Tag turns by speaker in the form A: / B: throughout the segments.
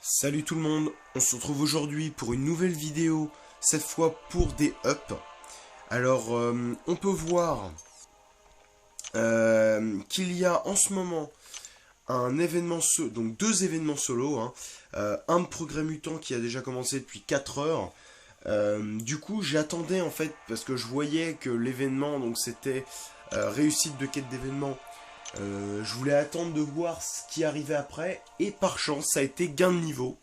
A: Salut tout le monde, on se retrouve aujourd'hui pour une nouvelle vidéo, cette fois pour des ups. Alors, on peut voir qu'il y a en ce moment un événement, donc deux événements solo, hein. Un de Progrès Mutant qui a déjà commencé depuis 4 heures. Du coup, j'attendais en fait, parce que je voyais que l'événement, donc c'était réussite de quête d'événement. Je voulais attendre de voir ce qui arrivait après, et par chance, ça a été gain de niveau.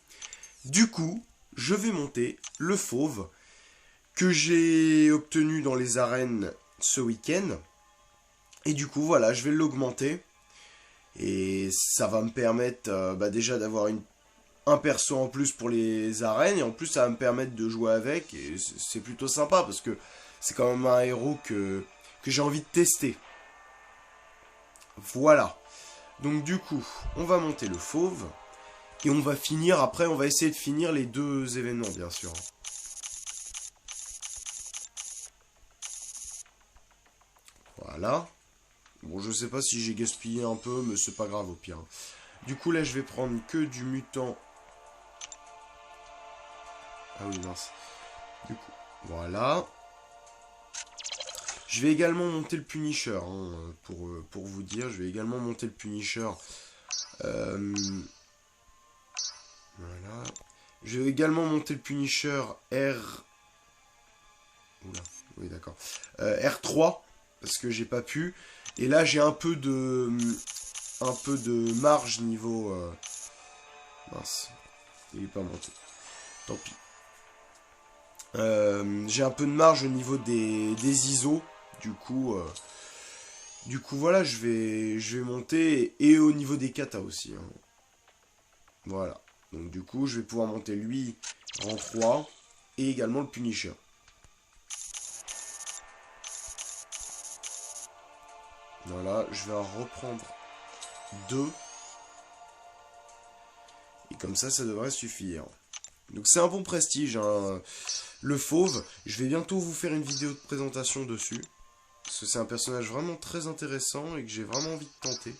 A: Du coup, je vais monter le fauve que j'ai obtenu dans les arènes ce week-end. Et du coup, voilà, je vais l'augmenter. Et ça va me permettre déjà d'avoir un perso en plus pour les arènes. Et en plus, ça va me permettre de jouer avec. Et c'est plutôt sympa parce que c'est quand même un héros que j'ai envie de tester. Voilà. Donc du coup, on va monter le fauve. Et on va finir, après on va essayer de finir les deux événements bien sûr. Voilà. Bon, je sais pas si j'ai gaspillé un peu, mais c'est pas grave au pire. Du coup là je vais prendre que du mutant. Ah oui mince. Du coup, voilà. Je vais également monter le Punisher, hein, pour vous dire. Je vais également monter le Punisher. Voilà. Je vais également monter le Punisher R... Oula, oui d'accord. R3, parce que j'ai pas pu. Et là j'ai un peu de marge niveau... Mince, il est pas monté. Tant pis. J'ai un peu de marge au niveau des ISO. Du coup voilà, je vais monter. Et au niveau des katas aussi. Hein. Voilà. Donc du coup, je vais pouvoir monter lui en 3. Et également le Punisher. Voilà, je vais en reprendre 2. Et comme ça devrait suffire. Donc c'est un bon prestige, hein. Le fauve, je vais bientôt vous faire une vidéo de présentation dessus. Parce que c'est un personnage vraiment très intéressant et que j'ai vraiment envie de tenter.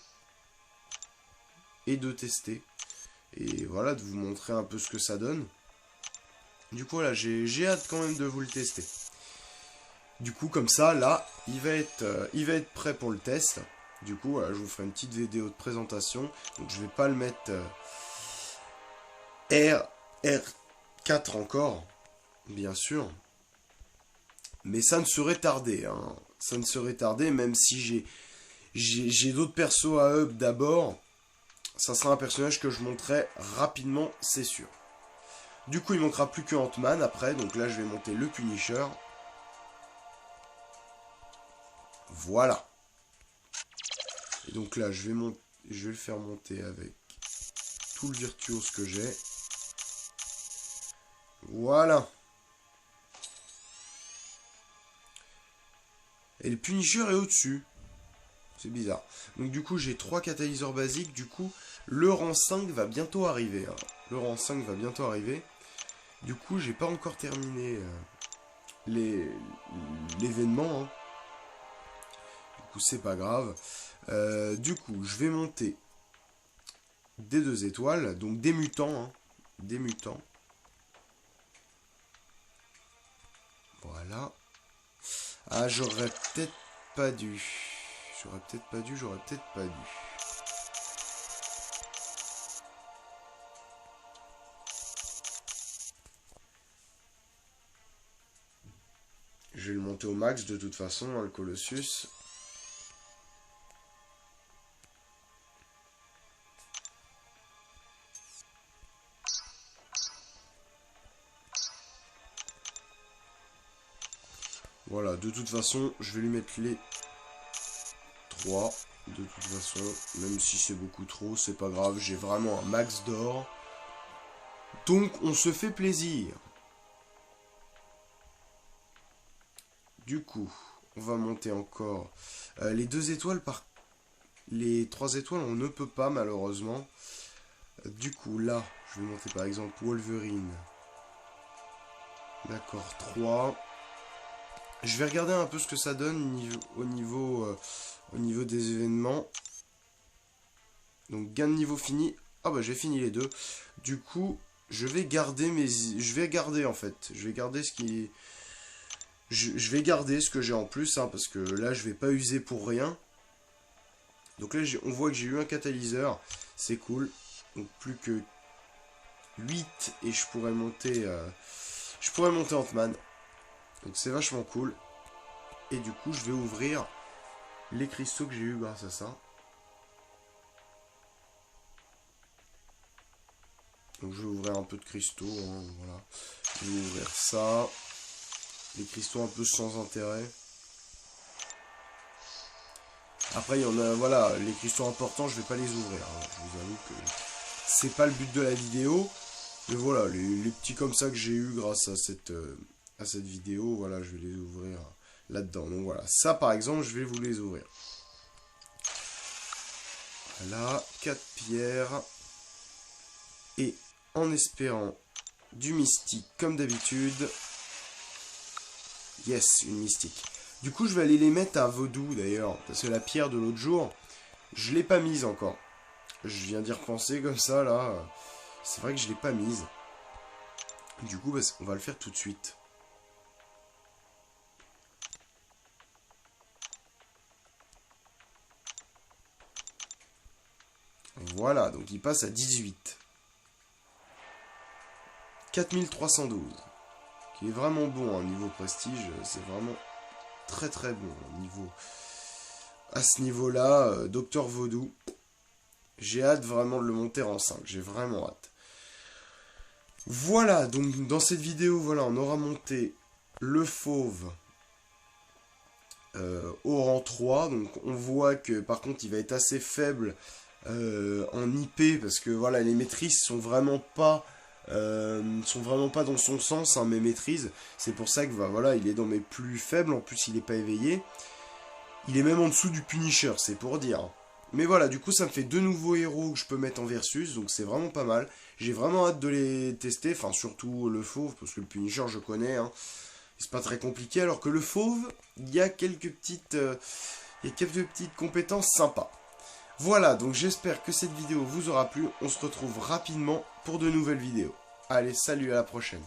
A: Et de tester. Et voilà, de vous montrer un peu ce que ça donne. Du coup, voilà, j'ai hâte quand même de vous le tester. Du coup, comme ça, là, il va être prêt pour le test. Du coup, voilà, je vous ferai une petite vidéo de présentation. Donc, je vais pas le mettre R4 encore, bien sûr. Mais ça ne serait tardé, hein. Ça ne serait tardé, même si j'ai d'autres persos à up d'abord. Ça sera un personnage que je monterai rapidement, c'est sûr. Du coup, il manquera plus que Ant-Man après. Donc là, je vais monter le Punisher. Voilà. Et donc là, je vais le faire monter avec tout le virtuose que j'ai. Voilà. Et le Punisher est au-dessus. C'est bizarre. Donc du coup, j'ai 3 catalyseurs basiques. Du coup, le rang 5 va bientôt arriver. Hein. Le rang 5 va bientôt arriver. Du coup, j'ai pas encore terminé l'événement. Hein. Du coup, c'est pas grave. Du coup, je vais monter des 2 étoiles. Donc des mutants. Hein. Des mutants. Voilà. Ah, j'aurais peut-être pas dû. J'aurais peut-être pas dû. Je vais le monter au max de toute façon, hein, le Colossus. Voilà, de toute façon, je vais lui mettre les 3. De toute façon, même si c'est beaucoup trop, c'est pas grave, j'ai vraiment un max d'or. Donc, on se fait plaisir. Du coup, on va monter encore les 2 étoiles par... Les 3 étoiles, on ne peut pas, malheureusement. Du coup, là, je vais monter par exemple Wolverine. D'accord, 3. Je vais regarder un peu ce que ça donne au niveau des événements. Donc gain de niveau fini. Ah bah j'ai fini les deux. Du coup, je vais garder je vais garder en fait. Je vais garder ce qui... Je vais garder ce que j'ai en plus, hein, parce que là, je vais pas user pour rien. Donc là, on voit que j'ai eu un catalyseur. C'est cool. Donc plus que 8 et je pourrais monter... Ant-Man. Donc c'est vachement cool. Et du coup, je vais ouvrir les cristaux que j'ai eu grâce à ça. Donc je vais ouvrir un peu de cristaux, hein, voilà. Je vais ouvrir ça. Les cristaux un peu sans intérêt. Après, il y en a, voilà, les cristaux importants, je vais pas les ouvrir, hein. Je vous avoue que c'est pas le but de la vidéo. Mais voilà, les petits comme ça que j'ai eu grâce à cette vidéo, voilà, je vais les ouvrir là-dedans. Donc voilà, ça par exemple, je vais vous les ouvrir. Voilà, 4 pierres. Et en espérant du mystique comme d'habitude. Yes, une mystique. Du coup, je vais aller les mettre à Vaudou d'ailleurs. Parce que la pierre de l'autre jour, je l'ai pas mise encore. Je viens d'y repenser comme ça là. C'est vrai que je l'ai pas mise. Du coup, bah, on va le faire tout de suite. Voilà, donc il passe à 18. 4312. Qui est vraiment bon, hein, niveau prestige. C'est vraiment très très bon niveau. À ce niveau-là, Docteur Vaudou. J'ai hâte vraiment de le monter en 5. J'ai vraiment hâte. Voilà, donc dans cette vidéo, voilà, on aura monté le fauve au rang 3. Donc on voit que par contre il va être assez faible en IP parce que voilà, les maîtrises sont vraiment pas dans son sens, hein, mes maîtrises. C'est pour ça que bah, voilà, il est dans mes plus faibles. En plus, il n'est pas éveillé. Il est même en dessous du Punisher, c'est pour dire. Mais voilà, du coup, ça me fait 2 nouveaux héros que je peux mettre en versus, donc c'est vraiment pas mal. J'ai vraiment hâte de les tester, enfin surtout le fauve, parce que le Punisher, je connais, hein. C'est pas très compliqué, alors que le fauve, il y a quelques petites compétences sympas. Voilà, donc j'espère que cette vidéo vous aura plu. On se retrouve rapidement pour de nouvelles vidéos. Allez, salut, à la prochaine.